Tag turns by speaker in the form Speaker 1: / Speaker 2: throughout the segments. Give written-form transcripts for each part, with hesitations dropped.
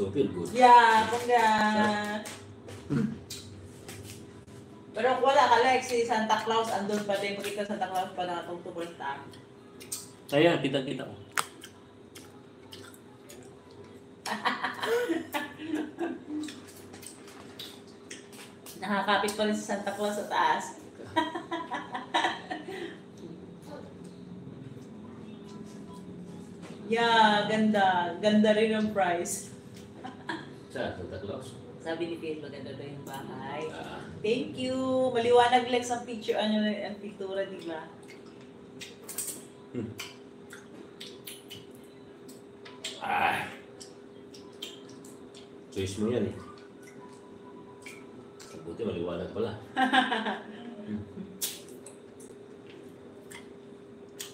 Speaker 1: also feel good.
Speaker 2: Yeah, congrats. Pero wala ka, Lex, si Santa Claus andun pa din. Pagkita Santa Claus pa na itong tuberta.
Speaker 1: Ayan, kita-kita ko.
Speaker 2: Nakakapit pa rin si Santa Claus sa taas. Yeah, ganda. Ganda rin ang price.
Speaker 1: Sa Santa Claus.
Speaker 2: Sabi ni Phil, maganda daw yung bahay.
Speaker 1: Ah.
Speaker 2: Thank you. Maliwanag, Lex, ang picture, ano, ang pintura, di ba?
Speaker 1: Ah. Choice mo yan eh. Buti maliwanag pala.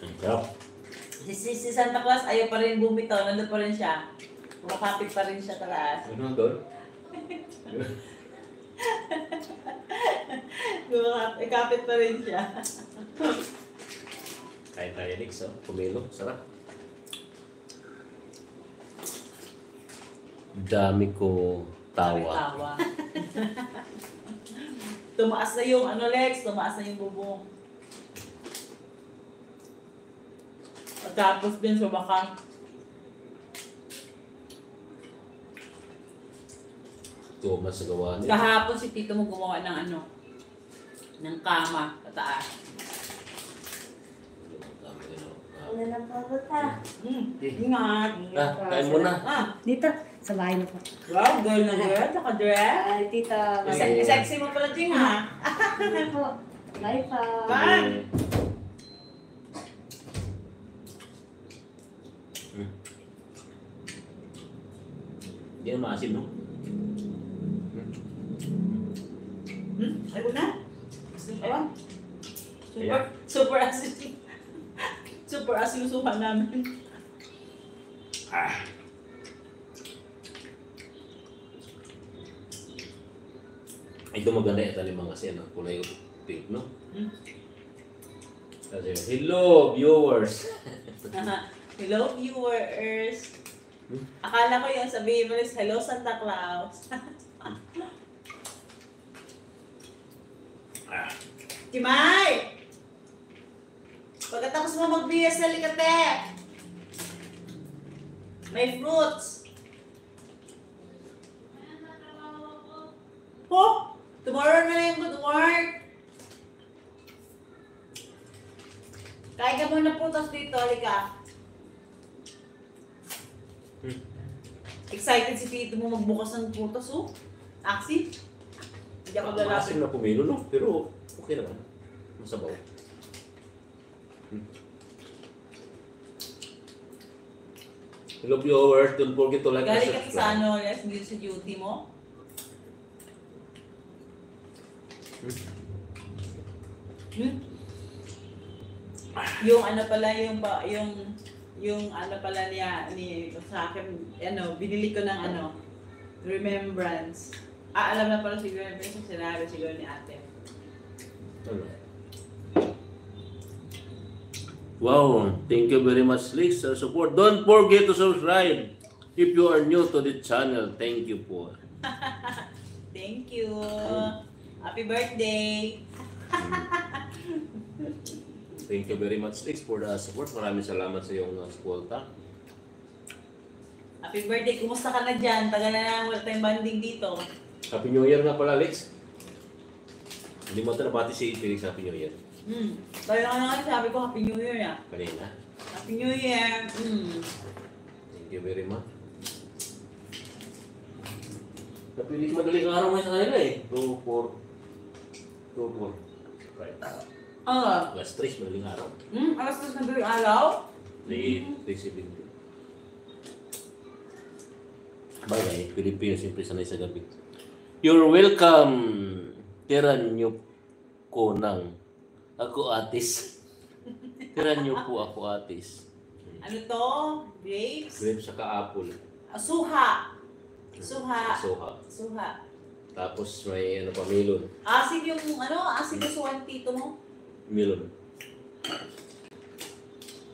Speaker 1: Ang sarap.
Speaker 2: Si Santa Claus, ayaw pa rin bumitaw. Nandun pa rin siya. Makapit pa rin siya taas.
Speaker 1: Ano doon?
Speaker 2: Ikapit pa rin siya.
Speaker 1: Kain tayo, Nix. Oh. Pumilo. Sarap. Dami ko tawa.
Speaker 2: Tawa. Tumaas na yung ano, Lex, tumaas na yung bubong. At tapos din sumakan.
Speaker 1: Tumas sa gawa niya.
Speaker 2: Kahapon si Tito mo gumawa ng ano, ng kama, pataas.
Speaker 3: Ano na po ta?
Speaker 2: Ingat.
Speaker 1: Kain mo na.
Speaker 3: Dito, sa bahay na po.
Speaker 2: Wow, girl na girl, naka-dress.
Speaker 3: Ay, tita.
Speaker 2: Sexy mo pala din, ha?
Speaker 3: Ano po? Bye pa.
Speaker 2: Bye.
Speaker 1: Hindi na maasim, no?
Speaker 2: Ayun na. Ayan. Super asin. Super asin yung suka namin.
Speaker 1: Ah. Ito maganda ito ni mga kasi ano, kulay pink, no? Kasi, hello viewers!
Speaker 2: Hello viewers! Akala ko yung sabihin mo is, hello Santa Claus. Timay! Pagkatapos mo mag-BS na likate, may fruits. Oh! Tomorrow na lang yung good work. Kain ka muna prutas dito, halika. Excited si Tito mo magbukas ng prutas, oh. Aksi? Hindi ako
Speaker 1: Maasim
Speaker 2: lalapit.
Speaker 1: na pumilo, no? Pero okay naman. Masabaw. Hello viewers, don't forget to like and
Speaker 2: Galing ka sa
Speaker 1: subscribe.
Speaker 2: ano, yes, hindi sa duty mo. Yung ano pala, yung ano pala niya, sa akin, ano, binili ko ng ano, remembrance. Alam na pala siguro yung sinabi siguro ni ate.
Speaker 1: Ano? Wow, thank you very much, Liz, sa support. Don't forget to subscribe if you are new to the channel. Thank you po.
Speaker 2: Thank you. Happy birthday.
Speaker 1: Thank you very much, Liz, for the support. Maraming salamat sa iyong suporta.
Speaker 2: Happy birthday. Kumusta ka na dyan? Tagal na lang wala tayong banding dito.
Speaker 1: Happy New Year nga pala, Liz. Hindi mo ito nabati si Felix Happy New Year.
Speaker 2: Kaya nga sabi ko, Happy New Year ya.
Speaker 1: Kanina.
Speaker 2: Happy New Year.
Speaker 1: Thank you very much. Napilit madaling araw ngayon sa kanila eh. 2, 4. 2, 4. Right. Alas 3, madaling araw.
Speaker 2: Alas 3 na ba yung alaw?
Speaker 1: 3:70. Bagay, Pilipino siyempre sanay sa gabi. You're welcome. Tiran niyo ko ng ako atis. Tiran niyo po ako atis.
Speaker 2: Ano to? Grapes?
Speaker 1: Grape saka apple.
Speaker 2: Suha. Suha.
Speaker 1: Soha.
Speaker 2: Suha.
Speaker 1: Tapos may ano pa, melon.
Speaker 2: Asin yung ano? Asin yung suwan tito mo?
Speaker 1: Melon.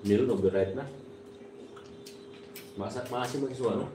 Speaker 1: Melon, overripe na. Maasim mo yung suha, no?